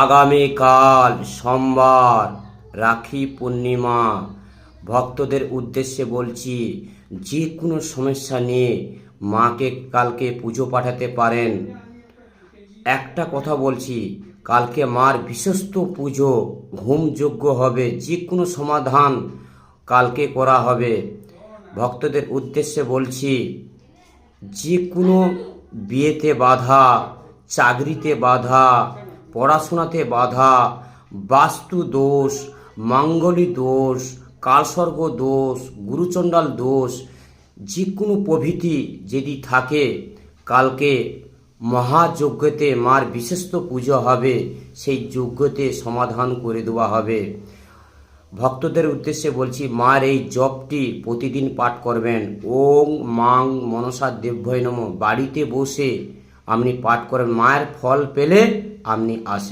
আগামীকাল সোমবার রাখি পূর্ণিমা। ভক্তদের উদ্দেশ্যে বলছি, যে কোনো সমস্যা নিয়ে মাকে কালকে পুজো পাঠাতে পারেন। একটা কথা বলছি, কালকে মার বিশ্বস্ত পুজো হোমযজ্ঞ হবে, যে কোনো সমাধান কালকে করা হবে। ভক্তদের উদ্দেশ্যে বলছি, যে কোনো বিয়েতে বাধা, চাকরিতে বাধা, পড়াশোনাতে বাধা, বাস্তু দোষ, মাঙ্গলিক দোষ, কালসর্গ দোষ, গুরুচণ্ডাল দোষ, যে কোনো প্রভৃতি যদি থাকে, কালকে মহাযজ্ঞতে মার বিশেষত পুজো হবে, সেই যজ্ঞতে সমাধান করে দেওয়া হবে। ভক্তদের উদ্দেশ্যে বলছি, মার এই জপটি প্রতিদিন পাঠ করবেন। ওং মাং মনসা দেব্যই নমঃ। বাড়িতে বসে আপনি পাঠ করেন, মায়ের ফল পেলে আপনি আসবেন।